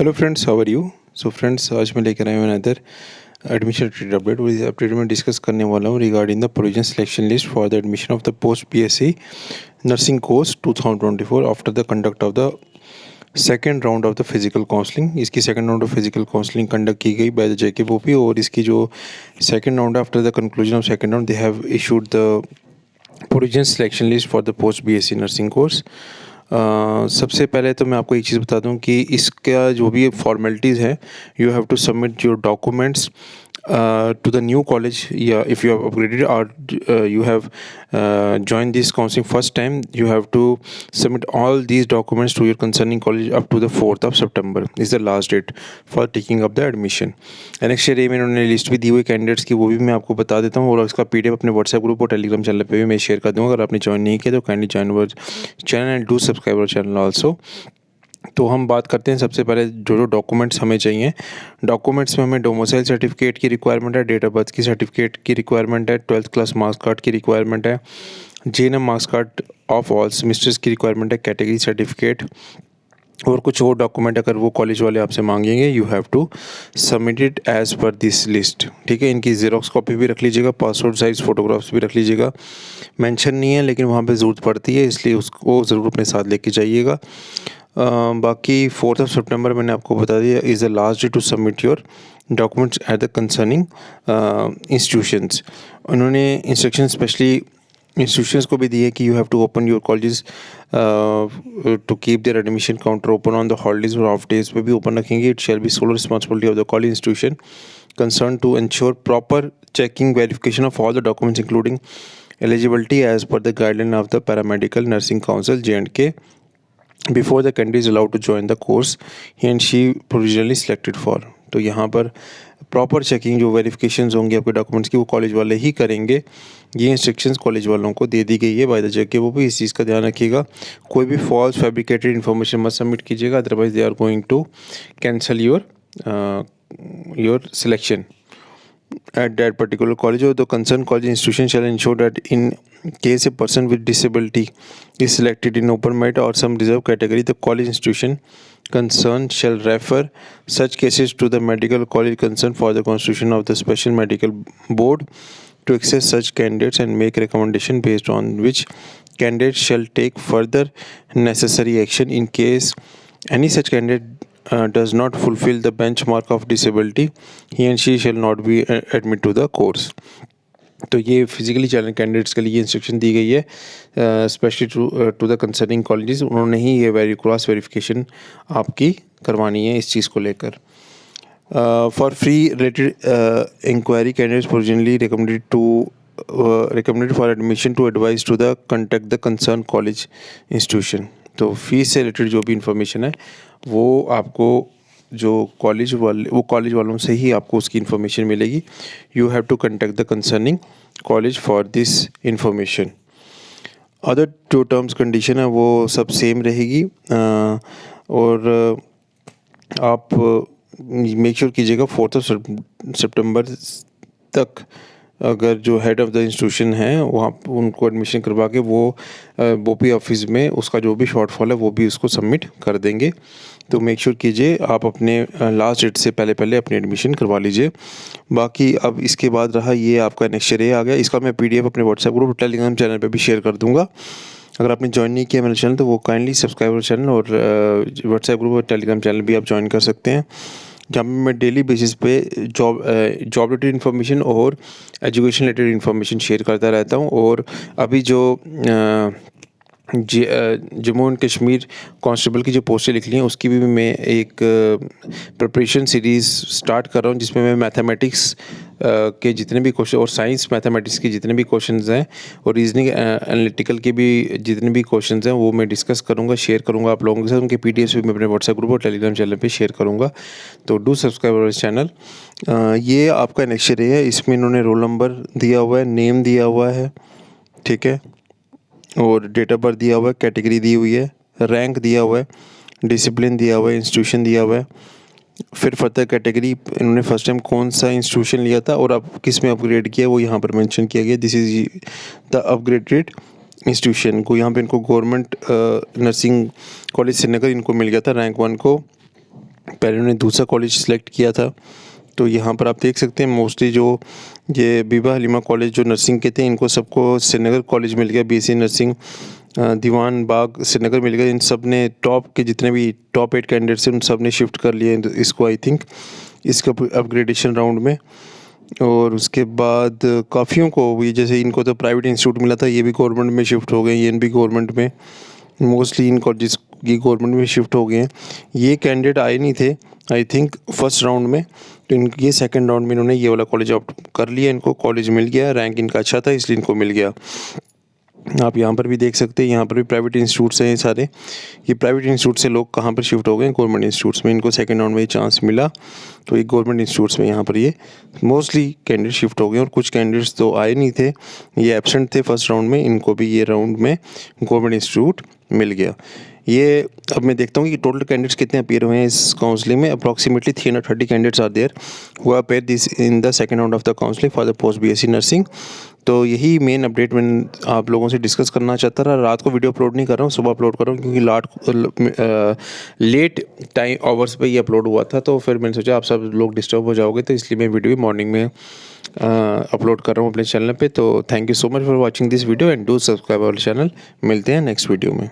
Hello friends, how are you. So friends, आज मैं लेकर आया हूँ अनदर एडमिशन रिलेटेड अपडेट। और इस अपडेट में डिस्कस करने वाला हूँ regarding the provision selection list for the admission of the post BSc nursing course 2024 after the conduct of the second round of the physical counselling. इसकी second round of physical counselling conduct की गई by the JKPOP, और इसकी जो second round after the conclusion of second round they have issued the provision selection list for the post BSc nursing course. सबसे पहले तो मैं आपको एक चीज़ बता दूं कि इसका जो भी फॉर्मेलिटीज़ है, you have to submit your documents to the new college. Yeah, if you have upgraded or you have joined this counseling first time, you have to submit all these documents to your concerning college up to the 4th of September is the last date for taking up the admission. Next year में इन्होंने list भी दी हुई candidates की, वो भी मैं आपको बता देता हूँ, और उसका PDF अपने व्हाट्सएप ग्रुप और टेलीग्राम चैनल पे भी मैं शेयर कर दूँगा। अगर आपने ज्वाइन नहीं किया तो kindly join our channel and do subscribe our channel also. तो हम बात करते हैं सबसे पहले जो डॉक्यूमेंट्स हमें चाहिए। डॉक्यूमेंट्स में हमें डोमिसाइल सर्टिफिकेट की रिक्वायरमेंट है, डेट ऑफ बर्थ की सर्टिफिकेट की रिक्वायरमेंट है, 12th क्लास मार्क्स कार्ड की रिक्वायरमेंट है, JNM marks card of all semesters की रिक्वायरमेंट है, कैटेगरी सर्टिफिकेट, और कुछ और डॉक्यूमेंट अगर वो कॉलेज वाले आपसे मांगेंगे, you have to submit it as per this list. ठीक है, इनकी ज़ेरोक्स कॉपी भी रख लीजिएगा, पासपोर्ट साइज़ फ़ोटोग्राफ्स भी रख लीजिएगा। मेंशन नहीं है लेकिन वहाँ पे ज़रूरत पड़ती है, इसलिए उसको ज़रूर अपने साथ लेके जाइएगा। बाकी 4th of September मैंने आपको बता दिया is the last day to submit your documents at the concerning institutions. उन्होंने इंस्ट्रक्शन स्पेशली इंस्टीट्यूशंस को भी दी है कि you have to open your colleges to keep their admission counter open on the holidays और ऑफ डेज पे भी ओपन रखेंगे। It shall be sole responsibility of the college institution concern to ensure proper checking verification of all the documents including eligibility as पर the guideline of the paramedical nursing council J&K before the candidate is allowed to join the course he and she provisionally selected for। तो यहाँ पर proper checking जो verifications होंगे आपके documents की, वो college वाले ही करेंगे। ये इंस्ट्रक्शंस कॉलेज वालों को दे दी गई है बाय द JKPOP। इस चीज़ का ध्यान रखिएगा, कोई भी फॉल्स फैब्रिकेटेड इन्फॉर्मेशन मत सबमिट कीजिएगा, otherwise they are going to cancel your selection at that particular college, or the concerned college institution shall ensure that in case a person with disability is selected in open merit or some reserved category, the college institution concerned shall refer such cases to the medical college concerned for the constitution of the special medical board to access such candidates and make recommendation based on which candidates shall take further necessary action in case any such candidate does not fulfill the benchmark of disability, he and she shall not be admitted to the course। तो ये physically challenge candidates के लिए instruction दी गई है specially to the concerning colleges. उन्होंने ही ये क्रॉस वेरिफिकेशन आपकी करवानी है इस चीज़ को लेकर। For free related inquiry candidates provisionally recommended for admission to advise to the contact the concerned college institution। तो फीस से रिलेटेड जो भी इंफॉर्मेशन है वो आपको जो कॉलेज वालों से ही आपको उसकी इन्फॉर्मेशन मिलेगी। You have to contact the concerning college for this information. Other जो टर्म्स कंडीशन है वो सब सेम रहेगी, और आप मेक श्योर कीजिएगा 4th of September तक अगर जो हेड ऑफ़ द इंस्टीट्यूशन है वहाँ उनको एडमिशन करवा के वो BOP ऑफिस में उसका जो भी शॉर्टफॉल है वो भी उसको सबमिट कर देंगे। तो मेक श्योर कीजिए आप अपने लास्ट डेट से पहले अपनी एडमिशन करवा लीजिए। बाकी अब इसके बाद रहा ये आपका नेक्स्ट ईयर आ गया, इसका मैं PDF अपने व्हाट्सएप ग्रुप टेलीग्राम चैनल पे भी शेयर कर दूँगा। अगर आपने ज्वाइन नहीं किया मेरा चैनल तो वो काइंडली सब्सक्राइब चैनल और व्हाट्सएप ग्रुप और टेलीग्राम चैनल भी आप ज्वाइन कर सकते हैं, जहाँ मैं डेली बेसिस पे जॉब रिलेटेड इन्फॉर्मेशन और एजुकेशन रिलेटेड इन्फॉर्मेशन शेयर करता रहता हूँ। और अभी जो जम्मू एंड कश्मीर कांस्टेबल की जो पोस्टें लिख ली हैं उसकी भी मैं एक प्रिपरेशन सीरीज़ स्टार्ट कर रहा हूँ, जिसमें मैं मैथमेटिक्स के जितने भी क्वेश्चन और साइंस मैथमेटिक्स के जितने भी क्वेश्चंस हैं और रीजनिंग एनालिटिकल के भी जितने भी क्वेश्चंस हैं वो मैं डिस्कस करूँगा, शेयर करूँगा आप लोगों के साथ। उनके PDFs भी मैं अपने व्हाट्सएप ग्रुप और टेलीग्राम चैनल पे शेयर करूँगा। तो डू सब्सक्राइब अवर चैनल। ये आपका नेक्स्ट ईयर है, इसमें इन्होंने रोल नंबर दिया हुआ है, नेम दिया हुआ है, ठीक है, और डेट ऑफ बर्थ दिया हुआ है, कैटेगरी दी हुई है, रैंक दिया हुआ है, डिसिप्लिन दिया हुआ है, इंस्टीट्यूशन दिया हुआ है, फिर फर्दर कैटेगरी इन्होंने फर्स्ट टाइम कौन सा इंस्टीट्यूशन लिया था और अब किस में अपग्रेड किया वो यहाँ पर मेंशन किया गया। This is the upgraded institution को, यहाँ पे इनको गवर्नमेंट नर्सिंग कॉलेज श्रीनगर इनको मिल गया था रैंक 1 को। पहले उन्होंने दूसरा कॉलेज सेलेक्ट किया था। तो यहाँ पर आप देख सकते हैं मोस्टली जो ये बीबा हलीमा कॉलेज जो नर्सिंग के थे, इनको सबको श्रीनगर कॉलेज मिल गया। बीएससी नर्सिंग दीवान बाग श्रीनगर मिल गया। इन सब ने टॉप के जितने भी टॉप 8 कैंडिडेट्स हैं उन सब ने शिफ्ट कर लिए इसको, आई थिंक इसका अपग्रेडेशन राउंड में। और उसके बाद काफ़ियों को ये, जैसे इनको तो प्राइवेट इंस्टीट्यूट मिला था, ये भी गवर्नमेंट में शिफ्ट हो गए। ये भी गवर्नमेंट में, मोस्टली इन कॉलेज ये गवर्नमेंट में शिफ्ट हो गए हैं। ये कैंडिडेट आए नहीं थे आई थिंक फर्स्ट राउंड में, तो ये सेकंड राउंड में इन्होंने ये वाला कॉलेज ऑप्ट कर लिया। इनको कॉलेज मिल गया, रैंक इनका अच्छा था इसलिए इनको मिल गया। आप यहाँ पर भी देख सकते हैं, यहाँ पर भी प्राइवेट इंस्टीट्यूट्स हैं सारे। ये प्राइवेट इंस्टीट्यूट से लोग कहाँ पर शिफ्ट हो गए, गवर्नमेंट इंस्टीट्यूट्स में। इनको सेकंड राउंड में ये चांस मिला, तो ये गवर्नमेंट इंस्टीट्यूट्स में यहाँ पर ये मोस्टली कैंडिडेट शिफ्ट हो गए। और कुछ कैंडिडेट्स तो आए नहीं थे, ये एब्सेंट थे फर्स्ट राउंड में, इनको भी ये राउंड में गवर्नमेंट इंस्टीट्यूट मिल गया। ये अब मैं देखता हूँ कि टोटल कैंडिडेट्स कितने अपीयर हुए हैं इस काउंसलिंग में। Approximately 330 candidates are there who appear this in the second round of the counselling for the post BSc nursing. तो यही मेन अपडेट मैं आप लोगों से डिस्कस करना चाहता था। रात को वीडियो अपलोड नहीं कर रहा हूँ, सुबह अपलोड कर रहा हूँ, क्योंकि लेट टाइम आवर्स पे ये अपलोड हुआ था। तो फिर मैंने सोचा आप सब लोग डिस्टर्ब हो जाओगे, तो इसलिए मैं वीडियो मॉर्निंग में अपलोड कर रहा हूँ अपने चैनल पे। तो thank you so much for watching this video and do subscribe our channel. मिलते हैं नेक्स्ट वीडियो में।